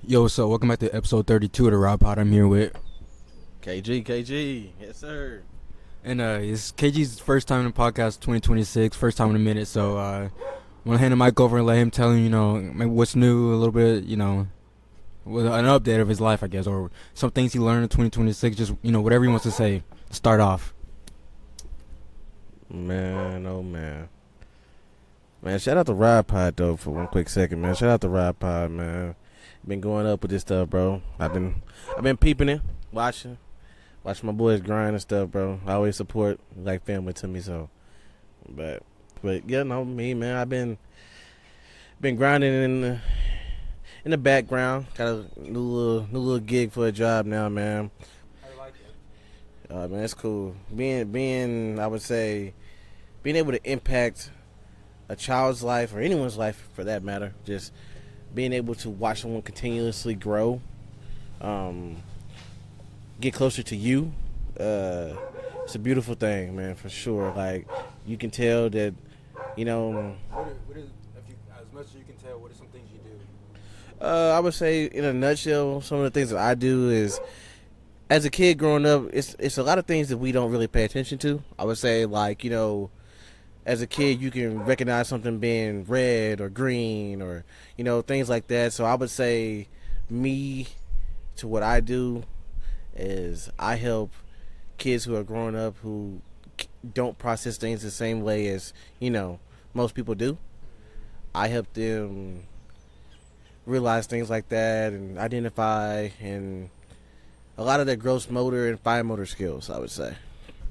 Yo, so welcome back to episode 32 of the Rob Pod. I'm here with, KG, yes sir. and it's KG's first time in the podcast 2026, first time in a minute. So I'm gonna hand the mic over and let him tell him, maybe what's new, a little bit, with an update of his life, I guess, or some things he learned in 2026. Just whatever he wants to say. Start off. Man, oh man, shout out to Rod Pod though for one quick second, man. Shout out to Rod Pod, man. Been going up with this stuff, bro. I've been peeping it, watching my boys grind and stuff, bro. I always support like family to me, so. But yeah, no, me man, I've been grinding in the background. Got a new little gig for a job now, man. I like it. Man, it's cool. I would say, being able to impact a child's life or anyone's life for that matter. Just being able to watch someone continuously grow, get closer to you. It's a beautiful thing, man, for sure. Like, you can tell that, What is, if you, as much as you can tell, what are some things you do? I would say in a nutshell, some of the things that I do is, as a kid growing up, it's a lot of things that we don't really pay attention to. I would say, like, as a kid, you can recognize something being red or green or, things like that. So I would say to what I do is I help kids who are growing up who don't process things the same way as, most people do. I help them realize things like that and identify and a lot of their gross motor and fine motor skills, I would say.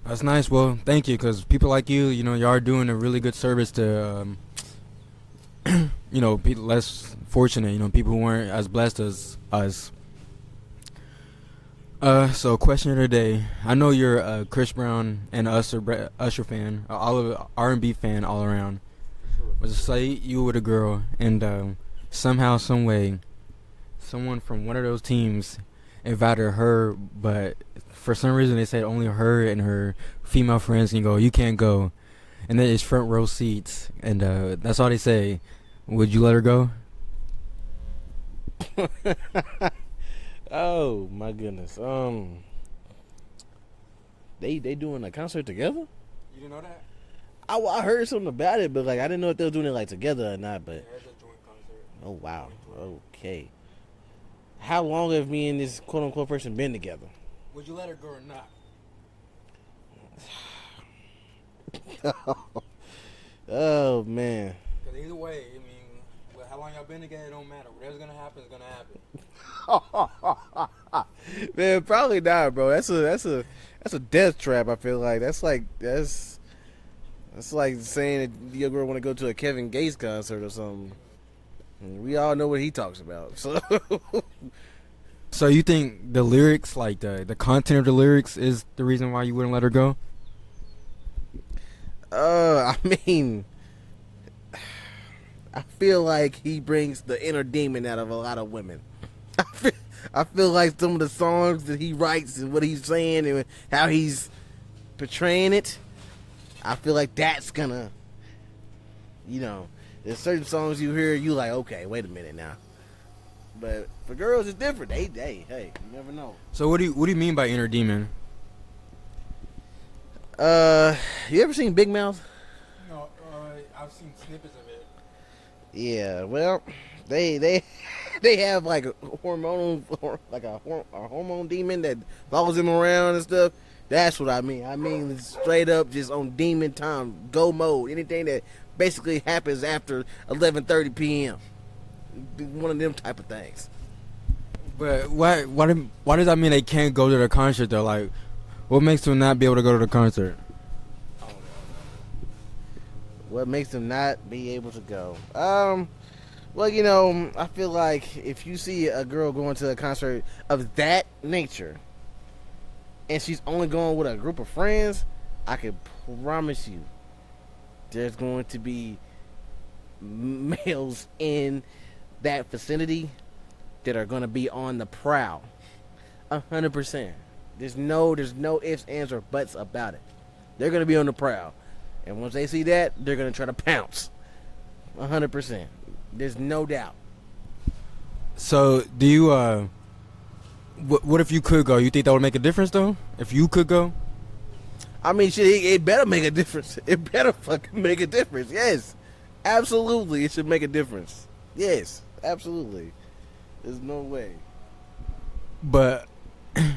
That's nice. Well, thank you, because people like you, you are doing a really good service to, people less fortunate, people who weren't as blessed as us. So question of the day. I know you're a Chris Brown and Usher fan, all of R&B fan all around. But just say you with a girl, and somehow, some way, someone from one of those teams invited her, but for some reason they said only her and her female friends can go. You can't go, and then it's front row seats, and that's all they say. Would you let her go? Oh my goodness. They doing a concert together? You didn't know that? I heard something about it, but like I didn't know if they were doing it like together or not. But There's a joint concert. oh wow, okay. How long have me and this quote unquote person been together? Would you let her go or not? Oh man. Because either way, how long y'all been together, it don't matter. Whatever's gonna happen is gonna happen. Man, probably not, bro. That's a death trap. I feel like that's like saying that your girl want to go to a Kevin Gates concert or something. We all know what he talks about. So, So you think the lyrics, like the content of the lyrics, is the reason why you wouldn't let her go? I mean, I feel like he brings the inner demon out of a lot of women. I feel like some of the songs that he writes and what he's saying and how he's portraying it, I feel like that's gonna, there's certain songs you hear, you like, okay, wait a minute now. But for girls, it's different. Hey, you never know. So what do you mean by inner demon? You ever seen Big Mouth? No, I've seen snippets of it. Yeah, well, they have like a hormone demon that follows them around and stuff. That's what I mean. I mean straight up just on demon time, go mode. Anything that basically happens after 11:30 p.m. One of them type of things. But why does that mean they can't go to the concert though? Like, what makes them not be able to go to the concert? What makes them not be able to go? Well, I feel like if you see a girl going to a concert of that nature and she's only going with a group of friends, I can promise you there's going to be males in that vicinity that are going to be on the prowl. 100%. There's no ifs, ands, or buts about it. They're going to be on the prowl. And once they see that, they're going to try to pounce. 100%. There's no doubt. So do you what if you could go? You think that would make a difference though? If you could go? I mean, shit, it better make a difference. It better fucking make a difference. Yes, absolutely, it should make a difference. Yes, absolutely. There's no way. But I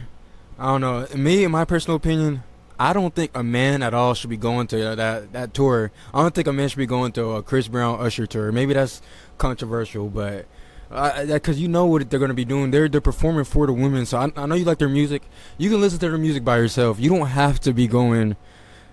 don't know. Me, in my personal opinion, I don't think a man at all should be going to that tour. I don't think a man should be going to a Chris Brown Usher tour. Maybe that's controversial, but because you know what they're going to be doing. They're performing for the women. So I know you like their music. You can listen to their music by yourself. You don't have to be going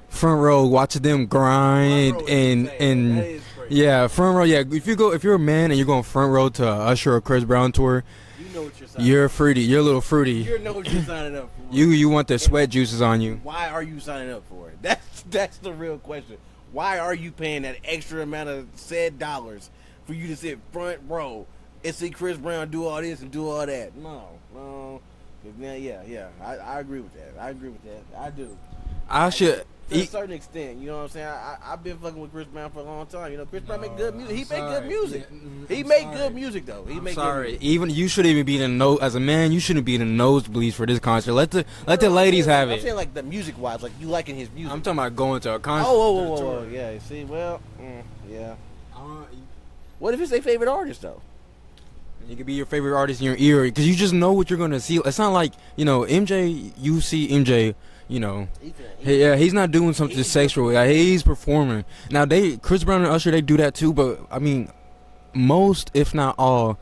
front row watching them grind and yeah, front row. Yeah, if you're a man and you're going front row to a Usher or Chris Brown tour, You know what you're signing you're fruity. You're a little fruity. You know what you're signing up for. You want the sweat juices on you. Why are you signing up for it? That's the real question. Why are you paying that extra amount of said dollars for you to sit front row and see Chris Brown do all this and do all that? No. Yeah. I agree with that. I do. I should. To a certain extent, you know what I'm saying? I've been fucking with Chris Brown for a long time. You know, Chris Brown make good music. He make good music. He make good music though. He make good music. Even you shouldn't even be in the as a man. You shouldn't be in the nosebleeds for this concert. Let the ladies have it. I'm saying like the music wise, like you liking his music. I'm talking about going to a concert. Oh, yeah. See, well, yeah. What if it's their favorite artist though? You could be your favorite artist in your ear because you just know what you're gonna see. It's not like MJ. You see MJ. He's not doing something sexual. Like, he's performing. Now Chris Brown and Usher, they do that too. But I mean, most, if not all,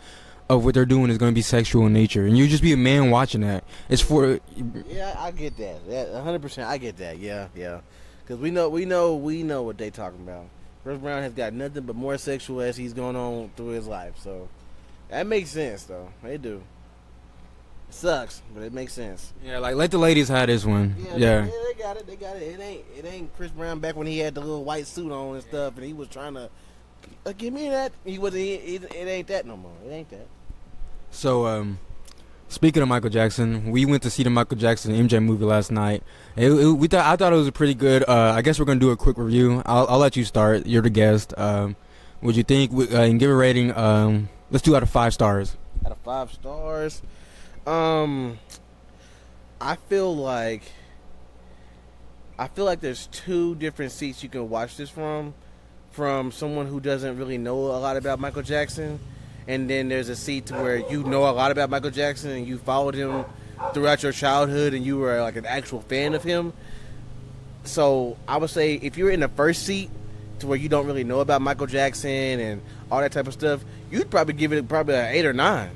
of what they're doing is going to be sexual in nature, and you just be a man watching that. It's for. Yeah, I get that. 100%. I get that. Yeah. Because we know what they talking about. Chris Brown has got nothing but more sexual as he's going on through his life. So that makes sense, though. They do. It sucks, but it makes sense. Yeah, like let the ladies have this one. Yeah. They got it. It ain't Chris Brown back when he had the little white suit on and stuff, and he was trying to give me that. He wasn't. It ain't that no more. It ain't that. So, speaking of Michael Jackson, we went to see the Michael Jackson MJ movie last night. I thought it was a pretty good. I guess we're gonna do a quick review. I'll let you start. You're the guest. What'd you think? And give a rating. Let's do out of 5 stars. Out of 5 stars. I feel like there's 2 different seats you can watch this from someone who doesn't really know a lot about Michael Jackson, and then there's a seat to where you know a lot about Michael Jackson and you followed him throughout your childhood and you were like an actual fan of him. So I would say if you're in the first seat to where you don't really know about Michael Jackson and all that type of stuff, you'd probably give it an 8 or 9.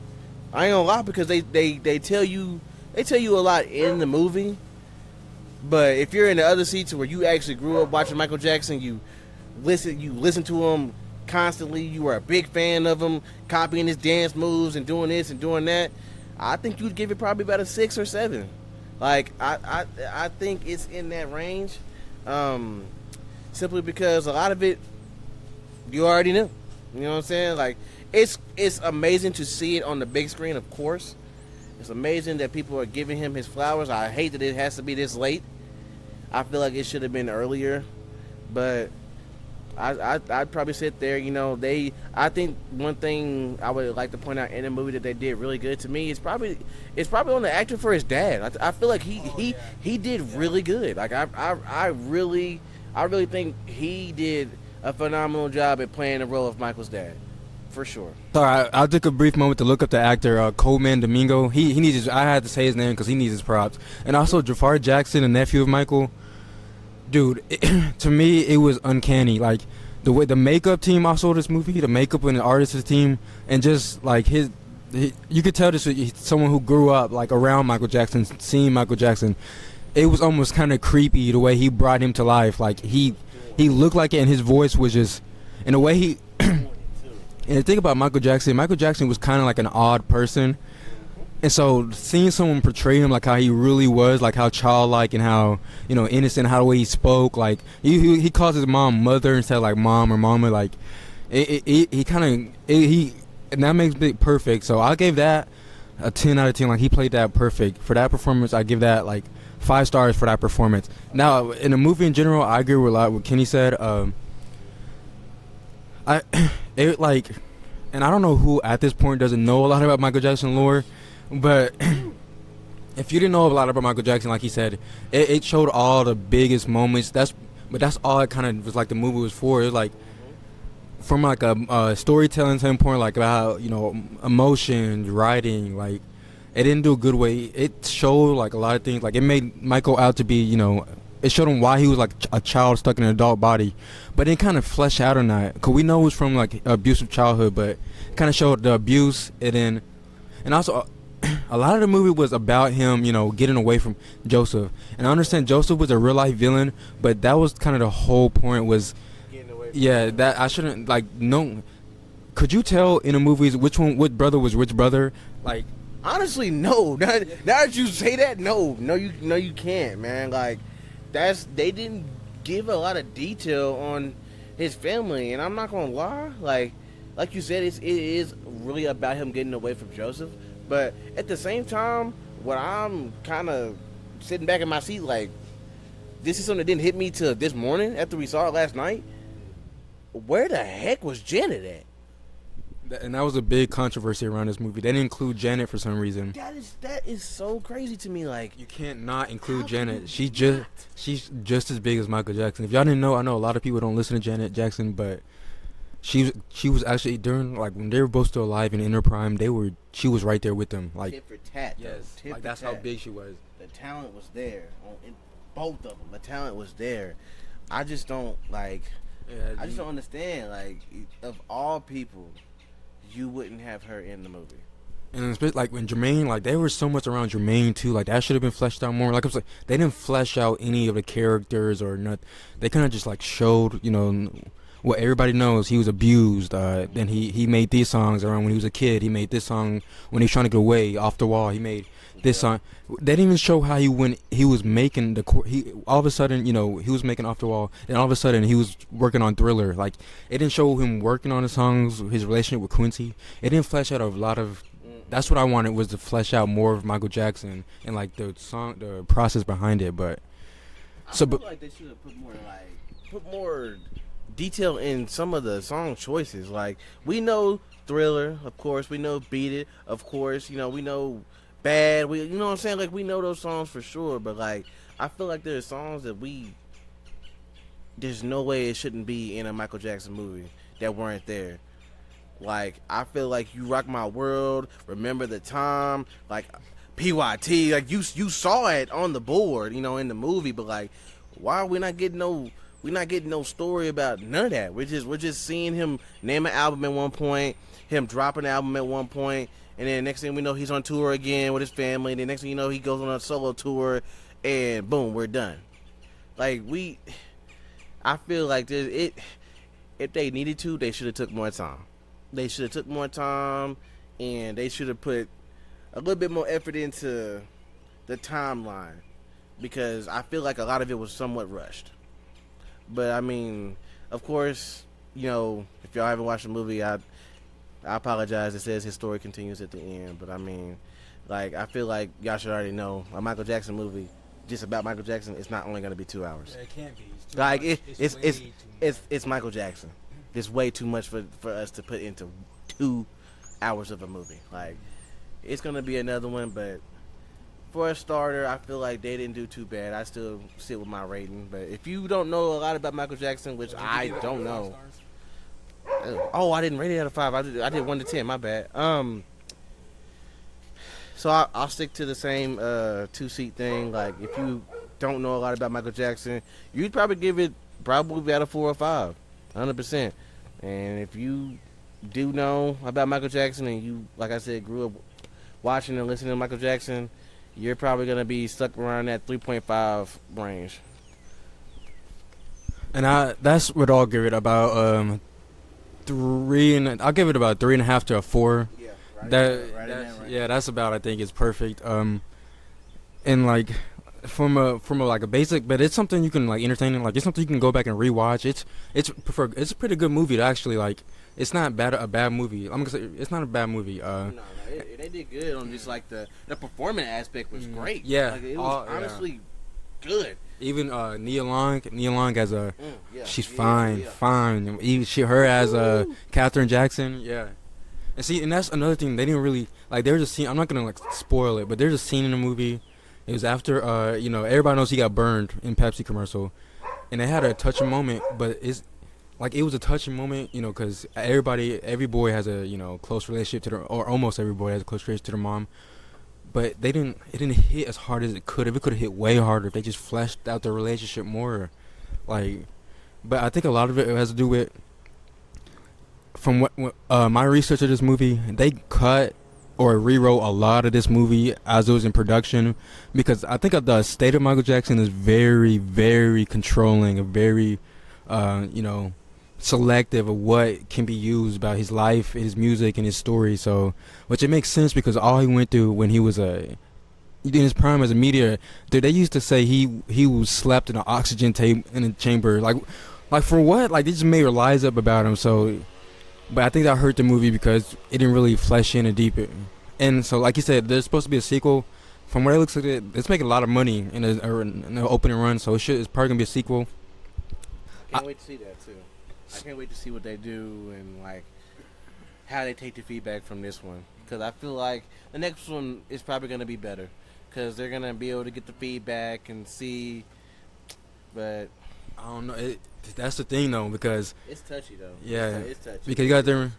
I ain't gonna lie, because they tell you a lot in the movie, but if you're in the other seats where you actually grew up watching Michael Jackson, you listen to him constantly, you were a big fan of him, copying his dance moves and doing this and doing that, I think you'd give it probably about a 6 or 7. Like I think it's in that range, simply because a lot of it you already knew. You know what I'm saying? Like, it's amazing to see it on the big screen, of course. It's amazing that people are giving him his flowers. I hate that it has to be this late. I feel like it should have been earlier. But I'd probably sit there, I think one thing I would like to point out in the movie that they did really good to me is probably on the actor for his dad. I feel like he did really good. Like I really think he did a phenomenal job at playing the role of Michael's dad, for sure. Sorry, I took a brief moment to look up the actor Coleman Domingo. He needs I had to say his name because he needs his props. And also Jafar Jackson, the nephew of Michael. Dude, to me it was uncanny. Like the way the makeup team also this movie, the makeup and the artist's team, and just like you could tell this was someone who grew up like around Michael Jackson, seeing Michael Jackson. It was almost kind of creepy the way he brought him to life. Like he looked like it, and his voice was just, in a way he. And the thing about Michael Jackson was kind of like an odd person, and so seeing someone portray him like how he really was, like how childlike and how innocent, how the way he spoke, like he calls his mom mother instead of like mom or mama, like he kind of and that makes it perfect. So I gave that a 10 out of 10. Like he played that perfect for that performance. I give that like 5 stars for that performance. Now, in the movie in general, I agree with a lot what Kenny said. and I don't know who at this point doesn't know a lot about Michael Jackson lore, but if you didn't know a lot about Michael Jackson, like he said, it showed all the biggest moments. That's all it kind of was like the movie was for. It was like from like a storytelling standpoint, like about emotions, writing, like it didn't do a good way. It showed like a lot of things. Like it made Michael out to be it showed him why he was like a child stuck in an adult body, but it kind of fleshed out on that. Cause we know it was from like abusive childhood, but kind of showed the abuse and also a lot of the movie was about him, getting away from Joseph. And I understand Joseph was a real life villain, but that was kind of the whole point was, Getting away from yeah, that I shouldn't like no. Could you tell in the movies which brother was which brother? Like, honestly, no. Now that you say that, no, you can't, man. Like, they didn't give a lot of detail on his family, and I'm not gonna lie, like you said, it is really about him getting away from Joseph. But at the same time, what I'm kind of sitting back in my seat, like, this is something that didn't hit me till this morning after we saw it last night. Where the heck was Janet at? and that was a big controversy around this movie. They didn't include Janet for some reason. That is so crazy to me. Like, You can't not include How Janet. can She's you just as big as Michael Jackson. If y'all didn't know, I know a lot of people don't listen to Janet Jackson, but she was actually during like when they were both still alive and in their prime. She was right there with them. Like tit for tat. Though. Tit like for that's how tat. big she was. The talent was there in both of them. The talent was there. I just don't like. Yeah, I just don't understand. Like, of all people, you wouldn't have her in the movie. And especially like when Jermaine, like they were so much around Jermaine too. Like that should have been fleshed out more. Like I was like, they didn't flesh out any of the characters or nothing. They kind of just like showed, what everybody knows. He was abused. Then he made these songs around when he was a kid. He made this song when he was trying to get away off the wall. He made this song. They didn't even show how he was making he all of a sudden, he was making Off the Wall, and all of a sudden he was working on Thriller. Like it didn't show him working on the songs, his relationship with Quincy. It didn't flesh out a lot of. That's what I wanted, was to flesh out more of Michael Jackson and like the process behind it. But I feel like they should have put more detail in some of the song choices. Like, we know Thriller, of course. We know Beat It, of course. We know Bad. You know what I'm saying? Like, we know those songs for sure. But like, I feel like there's songs that there's no way it shouldn't be in a Michael Jackson movie that weren't there. Like, I feel like You Rock My World, Remember the Time, like PYT, like you saw it on the board, in the movie, but like, why are we not getting no story about none of that? We're just seeing him name an album at one point, him drop an album at one point, and then next thing we know he's on tour again with his family, and then next thing you know he goes on a solo tour, and boom, we're done. Like, I feel like if they needed to, they should have took more time. They should have took more time, and they should have put a little bit more effort into the timeline, because I feel like a lot of it was somewhat rushed. But I mean, of course, if y'all haven't watched the movie, I apologize. It says his story continues at the end, but I mean, like, I feel like y'all should already know a Michael Jackson movie just about Michael Jackson. It's not only going to be 2 hours. Yeah, it can't be. It's Michael Jackson. It's way too much for us to put into 2 hours of a movie. Like, it's gonna be another one, but for a starter, I feel like they didn't do too bad. I still sit with my rating. But if you don't know a lot about Michael Jackson, which I don't know, I didn't rate it out of 5. I did 1 to 10. My bad. So I'll stick to the same 2-seat thing. Like, if you don't know a lot about Michael Jackson, you'd probably give it out of 4 or 5. 100%. And if you do know about Michael Jackson and you, like I said, grew up watching and listening to Michael Jackson, you're probably going to be stuck around that 3.5 range. And that's what I'll give it, about I'll give it about 3.5 to a 4. Yeah, that's about, I think, is perfect. And like from a like a basic, but it's something you can like entertain, and like it's something you can go back and rewatch. It's a pretty good movie to actually like. It's not a bad movie. I'm gonna say it's not a bad movie. They did good on just like the performance aspect was great. Yeah, like, it was honestly good. Even Nia Long as she's fine. Even her as Catherine Jackson. Yeah, And see, and that's another thing they didn't really like. There was a scene. I'm not gonna like spoil it, but there's a scene in the movie. It was after everybody knows he got burned in Pepsi commercial, and they had a touching moment. But it's like it was a touching moment, because every boy has a close relationship to their, or almost every boy has a close relationship to their mom. But it didn't hit as hard as it could have. It could have hit way harder if they just fleshed out their relationship more, like. But I think a lot of it has to do with, from what my research of this movie, they cut or rewrote a lot of this movie as it was in production, because I think the state of Michael Jackson is very, very controlling and very, selective of what can be used about his life, his music, and his story. So, which it makes sense because all he went through when he was in his prime as a meteor, dude, they used to say he was slept in an oxygen in a chamber, like for what? Like they just made lies up about him. So. But I think that hurt the movie because it didn't really flesh in and deep it. And so, like you said, there's supposed to be a sequel. From what it looks like, it's making a lot of money in the opening run, so it's probably going to be a sequel. I can't wait to see that, too. I can't wait to see what they do and, like, how they take the feedback from this one. Because I feel like the next one is probably going to be better. Because they're going to be able to get the feedback and see. But I don't know. That's the thing though, because it's touchy though. Yeah, it's touchy. Because you got there.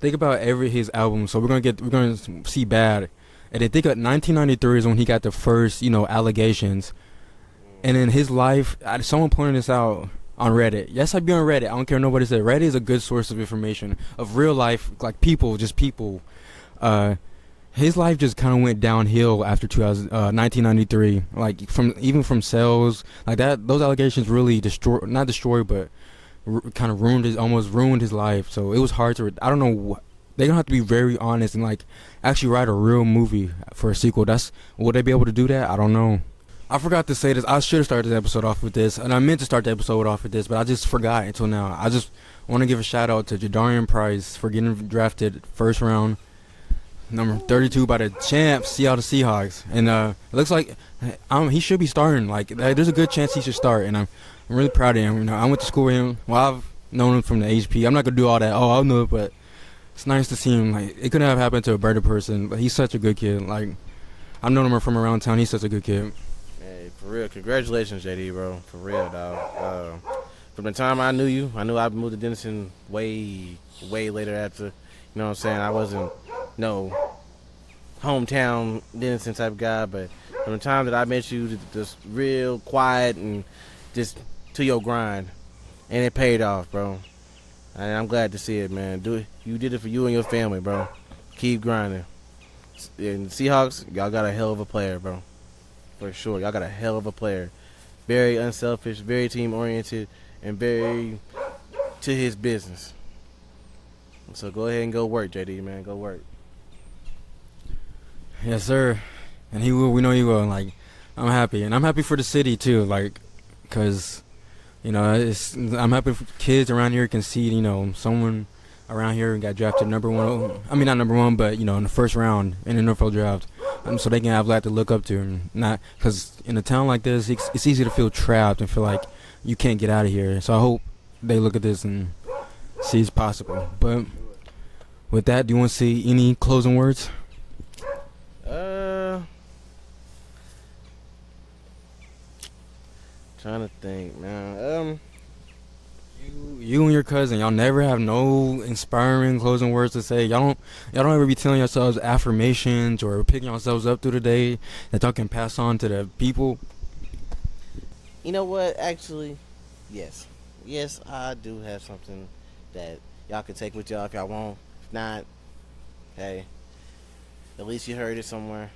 Think about his album. So we're gonna see Bad, and then think of 1993 is when he got the first allegations, and in his life, someone pointed this out on Reddit. Yes, I'd be on Reddit. I don't care what nobody said. Reddit is a good source of information of real life, like people, just people. His life just kind of went downhill after 1993. Like from sales, like that. Those allegations really not destroyed, but kind of almost ruined his life. So it was hard to. I don't know. They're gonna have to be very honest and like actually write a real movie for a sequel. Will they be able to do that? I don't know. I forgot to say this. I should have started the episode off with this, and I meant to start the episode off with this, but I just forgot until now. I just want to give a shout out to Jadarian Price for getting drafted first round. Number 32 by the champs, Seattle Seahawks, and it looks like he should be starting. Like, there's a good chance he should start, and I'm really proud of him. I went to school with him. Well, I've known him from the HP. I'm not gonna do all that. Oh, I'll know it, but it's nice to see him. Like, it couldn't have happened to a better person. But he's such a good kid. Like, I've known him from around town. He's such a good kid. Hey, for real, congratulations, JD, bro. For real, dog. From the time I knew you, I knew I moved to Denison way later after. You know what I'm saying? I wasn't no hometown Denison type guy, but from the time that I met you, just real quiet and just to your grind, and it paid off, bro. And I'm glad to see it, man. You did it for you and your family, bro. Keep grinding. And Seahawks, y'all got a hell of a player, bro. For sure, y'all got a hell of a player. Very unselfish, very team oriented, and very to his business. So go ahead and go work, JD, man. Go work. Yes, sir. And he will. We know he will. Like, I'm happy, and I'm happy for the city too. Like, cause, I'm happy for kids around here can see, someone around here got drafted number one. I mean, not number one, but in the first round in the NFL draft, so they can have that to look up to, and not because in a town like this, it's easy to feel trapped and feel like you can't get out of here. So I hope they look at this and see it's possible. But with that, do you want to see any closing words? Trying to think, man. You and your cousin, y'all never have no inspiring closing words to say. Y'all don't ever be telling yourselves affirmations or picking yourselves up through the day that y'all can pass on to the people. You know what? Actually, yes, I do have something that y'all can take with y'all if y'all want. If not, hey, at least you heard it somewhere.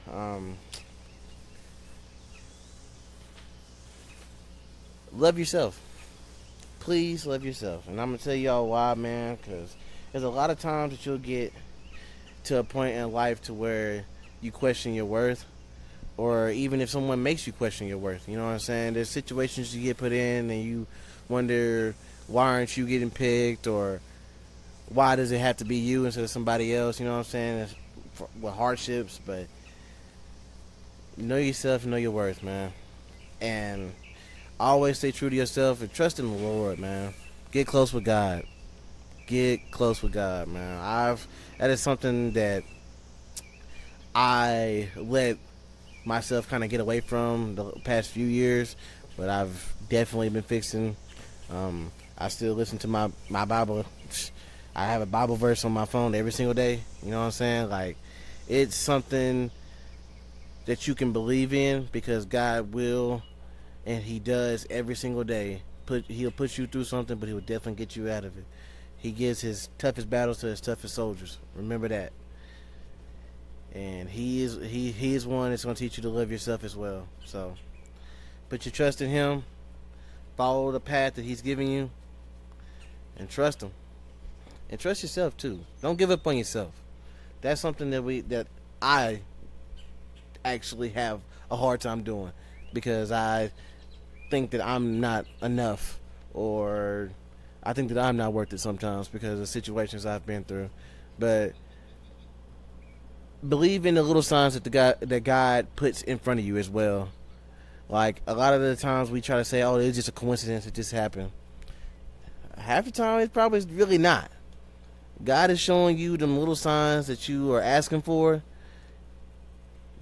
Love yourself. Please love yourself. And I'm going to tell y'all why, man, because there's a lot of times that you'll get to a point in life to where you question your worth, or even if someone makes you question your worth. You know what I'm saying? There's situations you get put in and you wonder, why aren't you getting picked, or why does it have to be you instead of somebody else? You know what I'm saying? With hardships, but know yourself and know your worth, man. And always stay true to yourself and trust in the Lord, man. Get close with God. Get close with God, man. That is something that I let myself kind of get away from the past few years, but I've definitely been fixing. I still listen to my Bible. I have a Bible verse on my phone every single day. You know what I'm saying? Like, it's something that you can believe in because God will, and He does every single day. He'll put you through something, but He will definitely get you out of it. He gives His toughest battles to His toughest soldiers. Remember that. And He is one that's going to teach you to love yourself as well. So, put your trust in Him. Follow the path that He's giving you, and trust Him. And trust yourself too. Don't give up on yourself. That's something that I actually have a hard time doing because I think that I'm not enough, or I think that I'm not worth it sometimes because of situations I've been through. But believe in the little signs that God puts in front of you as well. Like, a lot of the times we try to say, oh, it's just a coincidence, it just happened. Half the time it's probably really not. God is showing you them little signs that you are asking for.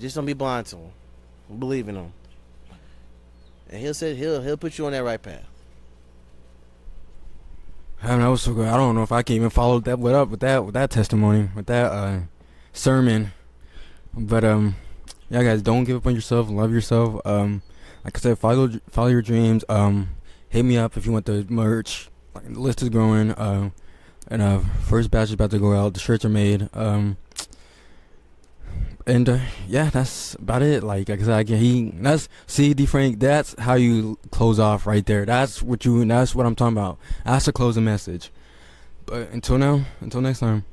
Just don't be blind to them. Believe in them. And he'll put you on that right path. Man, that was so good. I don't know if I can even follow that up with that testimony, with that sermon. But yeah, guys, don't give up on yourself. Love yourself. Like I said, follow your dreams. Hit me up if you want the merch. Like, the list is growing. And first batch is about to go out. The shirts are made. And yeah, that's about it. Like I said, D Frank. That's how you close off right there. That's what I'm talking about. That's to close a message. But until next time.